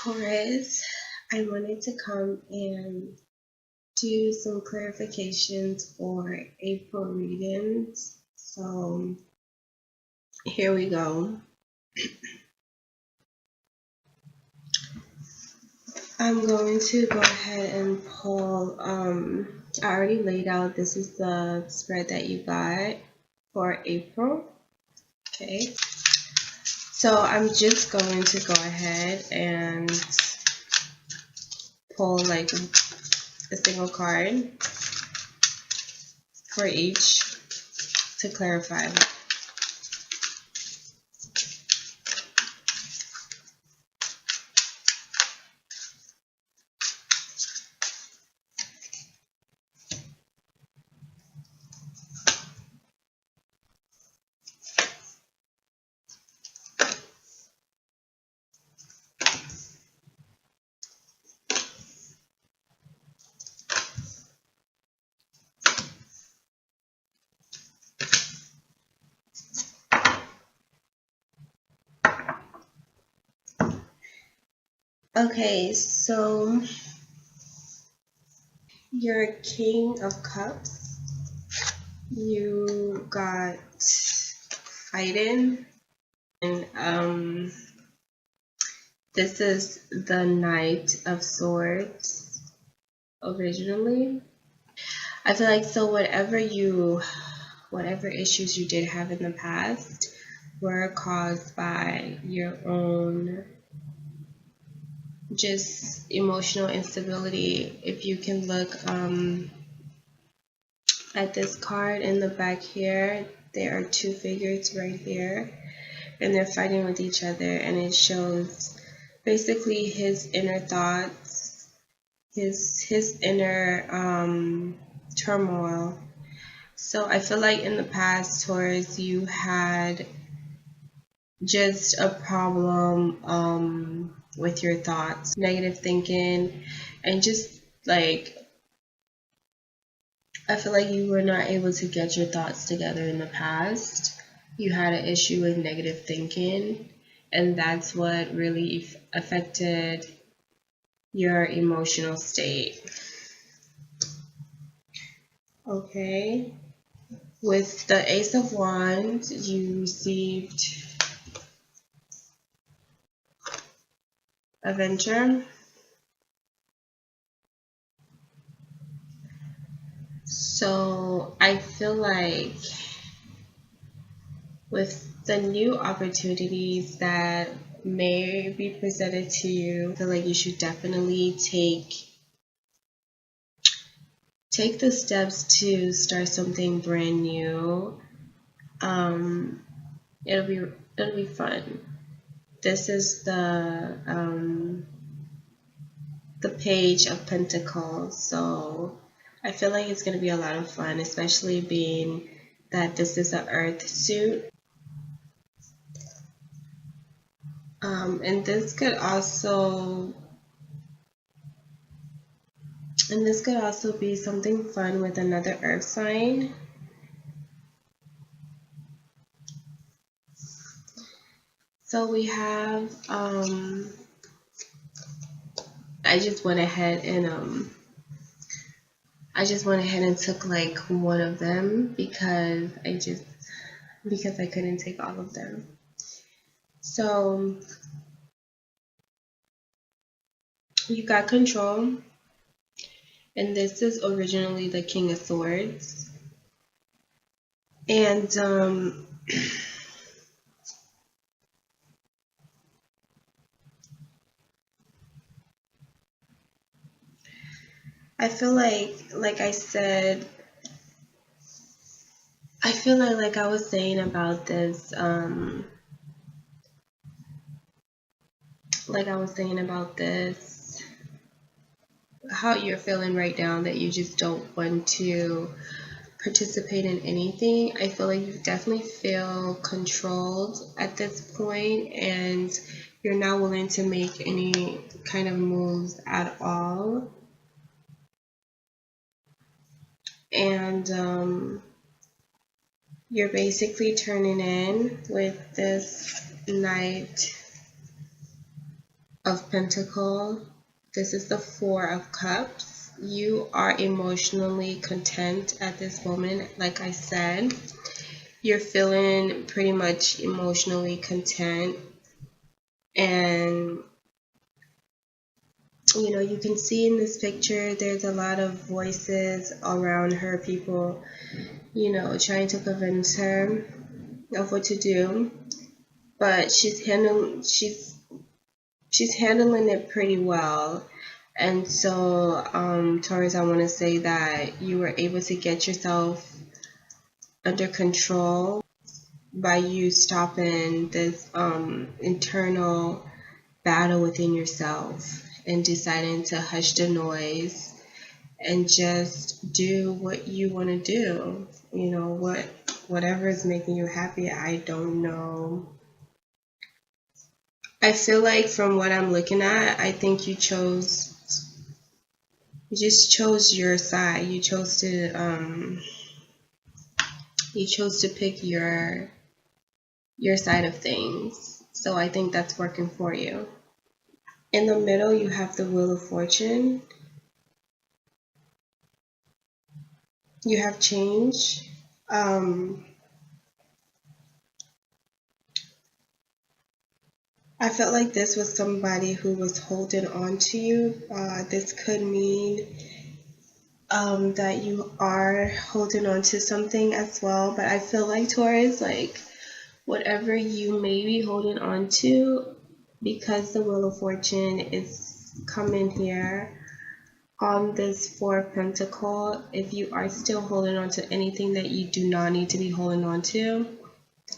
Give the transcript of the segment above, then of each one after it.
Taurus, I wanted to come and do some clarifications for April readings. So here we go. I'm going to go ahead and pull, I already laid out, this is the spread that you got for April. Okay. So I'm just going to go ahead and pull like a single card for each to clarify. Okay, so you're King of Cups. You got fighting, and this is the Knight of Swords originally. I feel like so whatever issues you did have in the past were caused by your own just emotional instability. If you can look at this card in the back here, there are two figures right here, and they're fighting with each other, and it shows basically his inner thoughts, his inner turmoil. So I feel like in the past, Taurus, you had just a problem with your thoughts, negative thinking, and just like I feel like you were not able to get your thoughts together in the past. You had an issue with negative thinking, and that's what really affected your emotional state. Okay. With the Ace of Wands, you received Adventure. So I feel like with the new opportunities that may be presented to you, I feel like you should definitely take the steps to start something brand new. It'll be fun. This is the Page of Pentacles, so I feel like it's going to be a lot of fun, especially being that this is an earth suit. And this could also be something fun with another earth sign. So we have I just went ahead and took like one of them because I couldn't take all of them. So you got Control, and this is originally the King of Swords, and I feel like I said, I feel like I was saying about this, how you're feeling right now, that you just don't want to participate in anything. I feel like you definitely feel controlled at this point, and you're not willing to make any kind of moves at all. And you're basically turning in with this Knight of Pentacles. This is the Four of Cups. You are emotionally content at this moment. Like I said, you're feeling pretty much emotionally content. And, you know, you can see in this picture, there's a lot of voices around her, people, you know, trying to convince her of what to do. But she's handling it pretty well. And so, Taurus, I want to say that you were able to get yourself under control by you stopping this internal battle within yourself and deciding to hush the noise and just do what you want to do. You know, whatever is making you happy. I don't know. I feel like from what I'm looking at, I think you just chose your side. You chose to pick your side of things. So I think that's working for you. In the middle, you have the Wheel of Fortune. You have change. I felt like this was somebody who was holding on to you. This could mean that you are holding on to something as well. But I feel like, Taurus, like whatever you may be holding on to, because the Wheel of Fortune is coming here on this Four of Pentacles, if you are still holding on to anything that you do not need to be holding on to,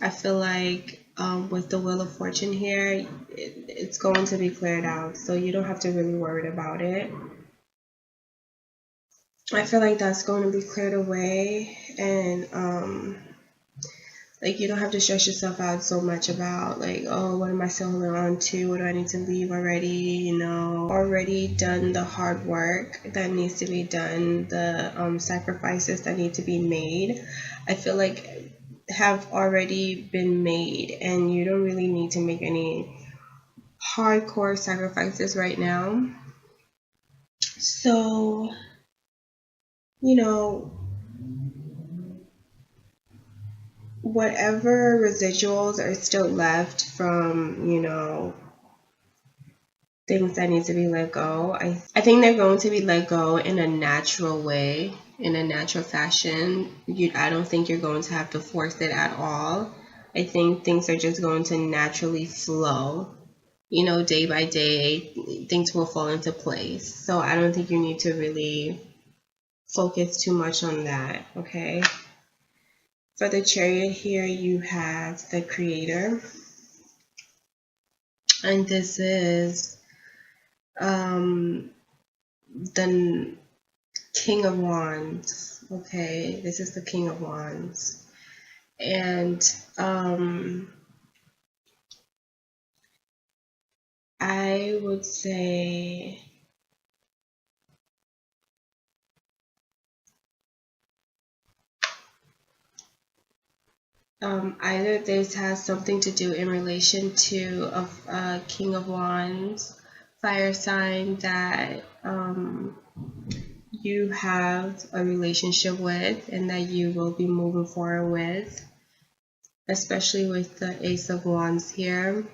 I feel like with the Wheel of Fortune here, it's going to be cleared out. So you don't have to really worry about it. I feel like that's going to be cleared away, and like you don't have to stress yourself out so much about like, oh, what am I still holding on to? What do I need to leave already? You know, already done the hard work that needs to be done, the sacrifices that need to be made. I feel like have already been made, and you don't really need to make any hardcore sacrifices right now. So, you know, whatever residuals are still left from, you know, things that need to be let go, I think they're going to be let go in a natural way, in a natural fashion. I don't think you're going to have to force it at all. I think things are just going to naturally flow. You know, day by day, things will fall into place. So I don't think you need to really focus too much on that, okay? For the Chariot here, you have the Creator. And this is the King of Wands, okay? This is the King of Wands. And I would say either this has something to do in relation to a King of Wands, fire sign that you have a relationship with and that you will be moving forward with, especially with the Ace of Wands here,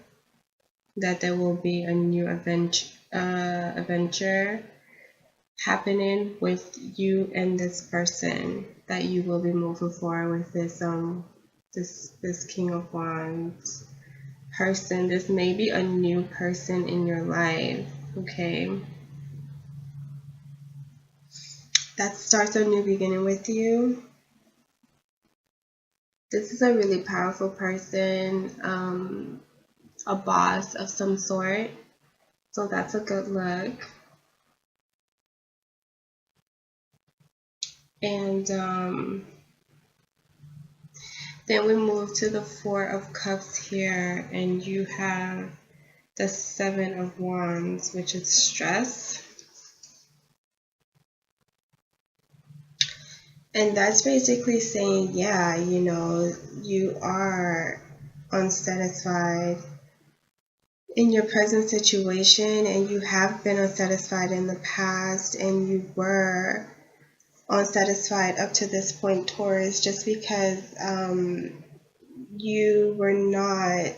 that there will be a new adventure happening with you and this person, that you will be moving forward with this King of Wands person. This may be a new person in your life, okay? That starts a new beginning with you. This is a really powerful person, a boss of some sort. So that's a good look. And then we move to the Four of Cups here, and you have the Seven of Wands, which is stress. And that's basically saying, yeah, you know, you are unsatisfied in your present situation, and you have been unsatisfied in the past, and you were unsatisfied up to this point, Taurus, just because you were not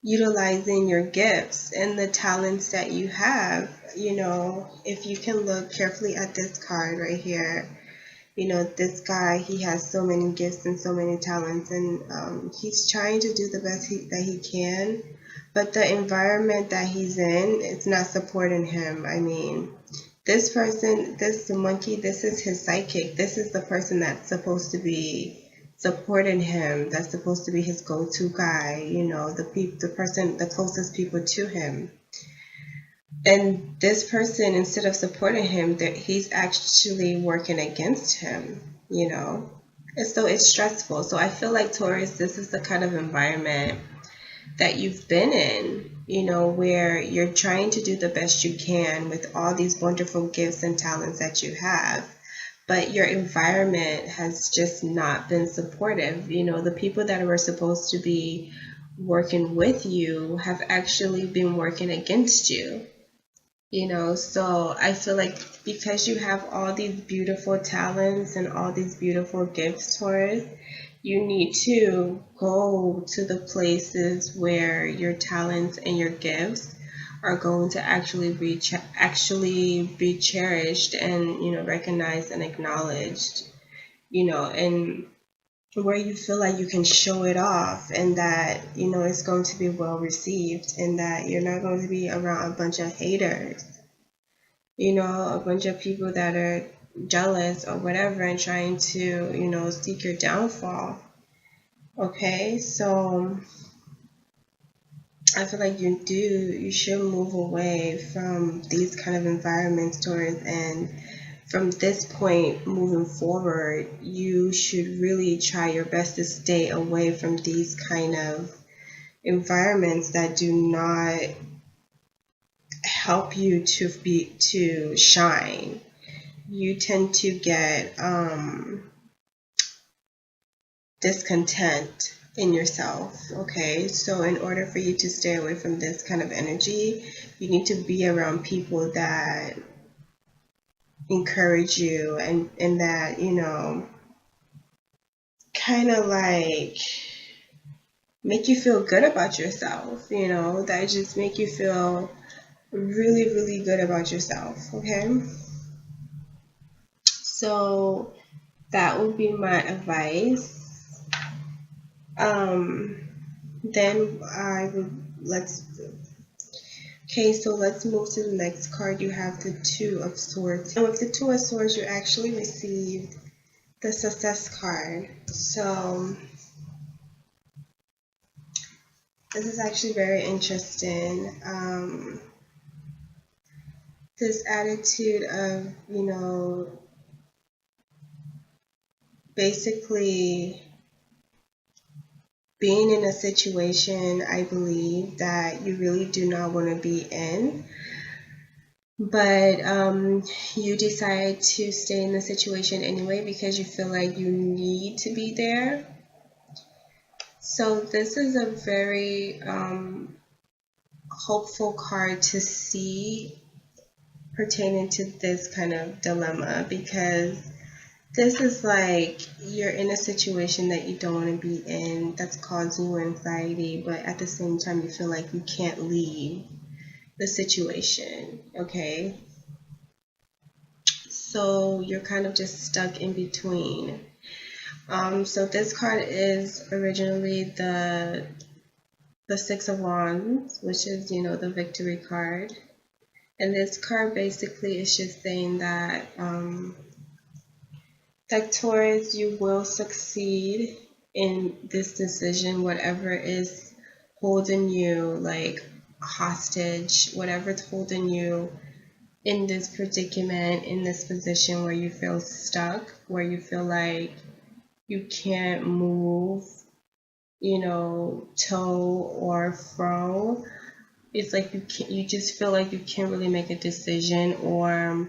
utilizing your gifts and the talents that you have. You know, if you can look carefully at this card right here, you know, this guy, he has so many gifts and so many talents, and he's trying to do the best that he can, but the environment that he's in, it's not supporting him. I mean, this person, this monkey, this is his psychic. This is the person that's supposed to be supporting him. That's supposed to be his go-to guy. You know, the person, the closest people to him. And this person, instead of supporting him, he's actually working against him. You know, and so it's stressful. So I feel like, Taurus, this is the kind of environment that you've been in, you know, where you're trying to do the best you can with all these wonderful gifts and talents that you have, but your environment has just not been supportive. You know, the people that were supposed to be working with you have actually been working against you. You know, so I feel like because you have all these beautiful talents and all these beautiful gifts, Taurus, you need to go to the places where your talents and your gifts are going to actually be cherished and, you know, recognized and acknowledged, you know, and where you feel like you can show it off, and that, you know, it's going to be well received, and that you're not going to be around a bunch of haters, you know, a bunch of people that are jealous or whatever and trying to, you know, seek your downfall. Okay, so I feel like you should move away from these kind of environments, Taurus, and from this point moving forward, you should really try your best to stay away from these kind of environments that do not help you to shine. You tend to get discontent in yourself. Okay, so in order for you to stay away from this kind of energy, you need to be around people that encourage you, and that, you know, kind of like make you feel good about yourself, you know, that just make you feel really, really good about yourself. Okay, so that would be my advice. Then I would Okay, so let's move to the next card. You have the Two of Swords. And with the Two of Swords, you actually received the Success card. So this is actually very interesting. This attitude of, you know, basically being in a situation, I believe, that you really do not want to be in, but you decide to stay in the situation anyway because you feel like you need to be there. So this is a very hopeful card to see pertaining to this kind of dilemma, because this is like you're in a situation that you don't want to be in, that's causing you anxiety, but at the same time you feel like you can't leave the situation. Okay, so you're kind of just stuck in between. So this card is originally the Six of Wands, which is, you know, the victory card. And this card basically is just saying that Taurus, you will succeed in this decision, whatever is holding you like hostage, whatever's holding you in this predicament, in this position where you feel stuck, where you feel like you can't move, you know, to or fro. It's like you just feel like you can't really make a decision, or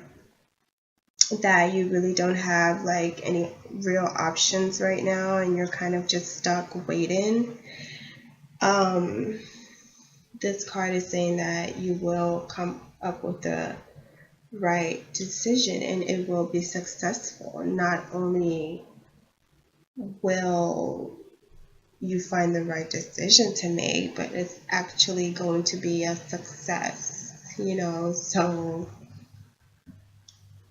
that you really don't have like any real options right now, and you're kind of just stuck waiting. this card is saying that you will come up with the right decision and it will be successful. Not only will you find the right decision to make, but it's actually going to be a success, you know. So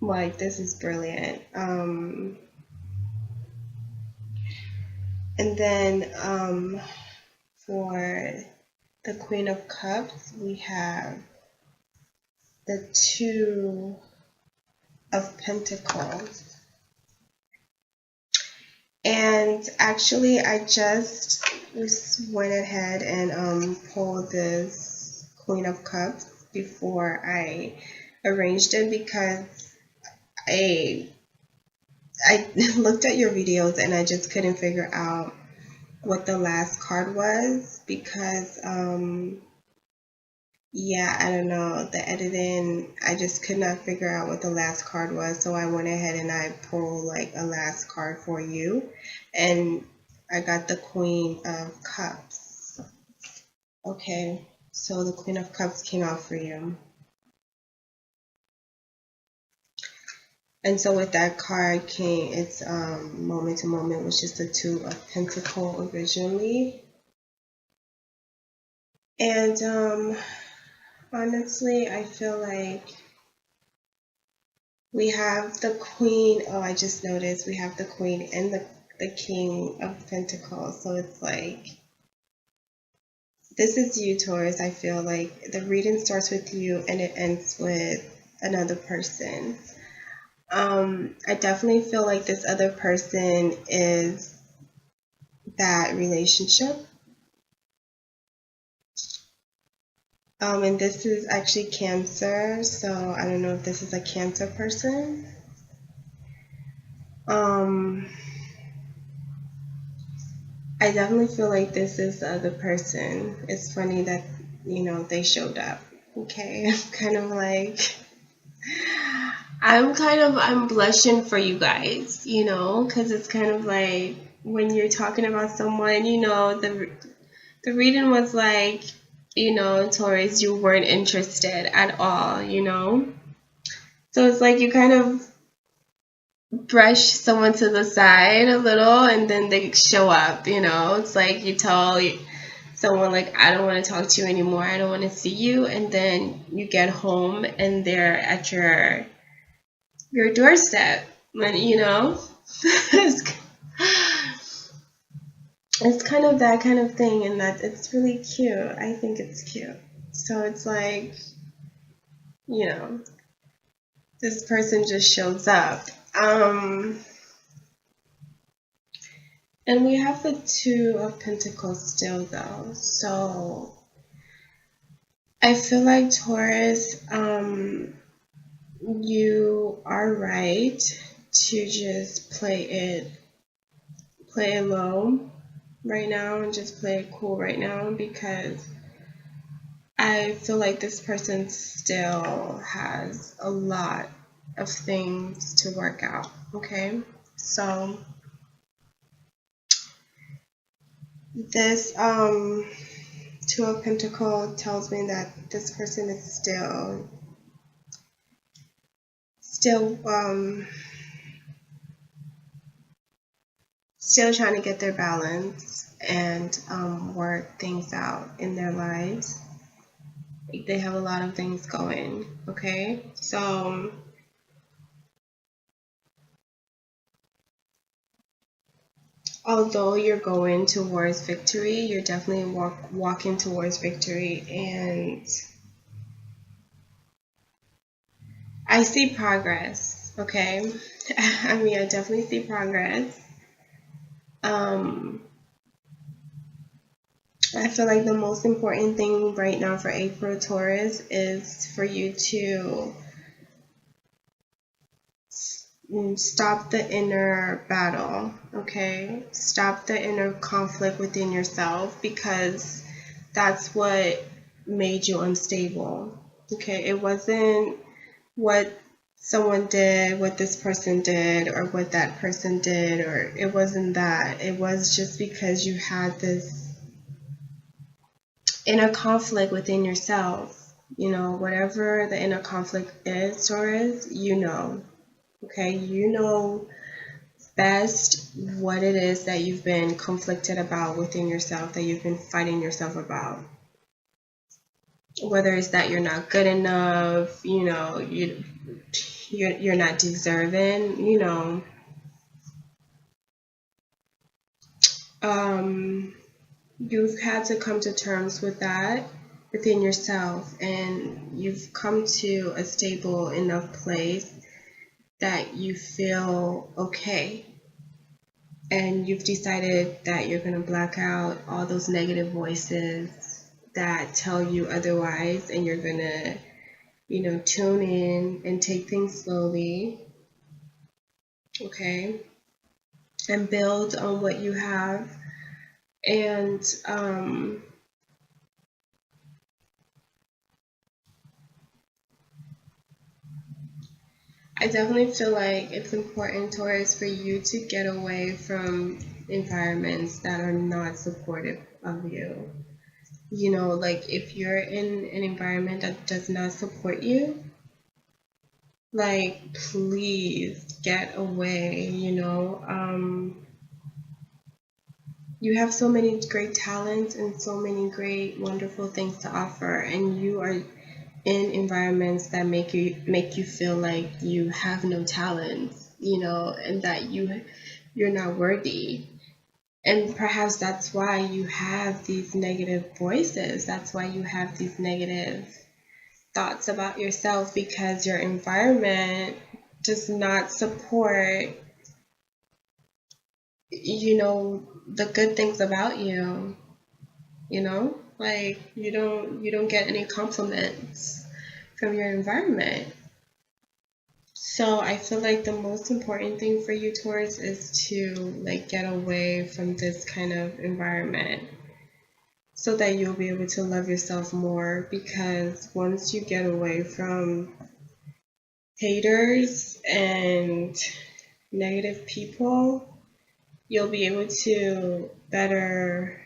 like, this is brilliant. And then for the Queen of Cups, we have the Two of Pentacles. And actually, I just went ahead and pulled this Queen of Cups before I arranged it, because I looked at your videos and I just couldn't figure out what the last card was, because yeah, I don't know, the editing, I just could not figure out what the last card was. So I went ahead and I pulled like a last card for you, and I got the Queen of Cups. Okay, so the Queen of Cups came out for you. And so with that card came, it's moment to moment, which is the Two of Pentacles originally. And honestly, I feel like we have the Queen. Oh, I just noticed we have the Queen and the King of Pentacles. So it's like, this is you, Taurus. I feel like the reading starts with you and it ends with another person. I definitely feel like this other person is that relationship. And this is actually Cancer, so I don't know if this is a Cancer person. I definitely feel like this is the other person. It's funny that, you know, they showed up. Okay, I'm blushing for you guys, you know, because it's kind of like when you're talking about someone, you know, the reading was like, you know, Taurus, you weren't interested at all, you know. So it's like you kind of brush someone to the side a little and then they show up, you know. It's like you tell someone like, I don't want to talk to you anymore, I don't want to see you, and then you get home and they're at your doorstep, when, you know. It's kind of that kind of thing, and that it's really cute. I think it's cute. So it's like, you know, this person just shows up. And we have the Two of Pentacles still though. So I feel like, Taurus, you are right to just play it low right now and just play it cool right now, because I feel like this person still has a lot of things to work out. Okay, so this Two of Pentacles tells me that this person is still trying to get their balance and work things out in their lives. They have a lot of things going. Okay, so although you're going towards victory, you're definitely walking towards victory, and I see progress. Okay, I mean, I definitely see progress. I feel like the most important thing right now for April, Taurus, is for you to stop the inner battle. Okay, stop the inner conflict within yourself, because that's what made you unstable. Okay, it wasn't what someone did, what this person did, or what that person did, or it wasn't that. It was just because you had this inner conflict within yourself. You know, whatever the inner conflict is, Taurus, you know. Okay, you know best what it is that you've been conflicted about within yourself, that you've been fighting yourself about. Whether it's that you're not good enough, you know, you're not deserving, you know. You've had to come to terms with that within yourself, and you've come to a stable enough place that you feel okay, and you've decided that you're going to block out all those negative voices that tell you otherwise, and you're going to, you know, tune in and take things slowly, okay, and build on what you have. And I definitely feel like it's important, Taurus, for you to get away from environments that are not supportive of you. You know, like if you're in an environment that does not support you, like please get away, you know. You have so many great talents and so many great, wonderful things to offer, and you are in environments that make you feel like you have no talents, you know, and that you're not worthy. And perhaps that's why you have these negative voices. That's why you have these negative thoughts about yourself, because your environment does not support, you know, the good things about you, you know? Like you don't get any compliments from your environment. So I feel like the most important thing for you, Taurus, is to like get away from this kind of environment so that you'll be able to love yourself more, because once you get away from haters and negative people, you'll be able to better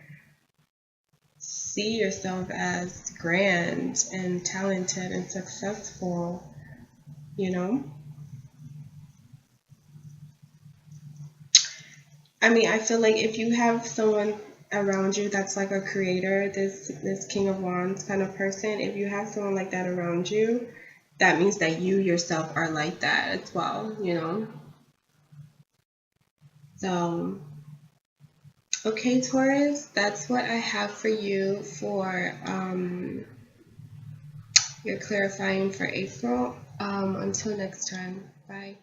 see yourself as grand and talented and successful, you know? I mean, I feel like if you have someone around you that's like a creator, this King of Wands kind of person, if you have someone like that around you, that means that you yourself are like that as well, you know? So, okay, Taurus, that's what I have for you for your clarifying for April. Until next time, bye.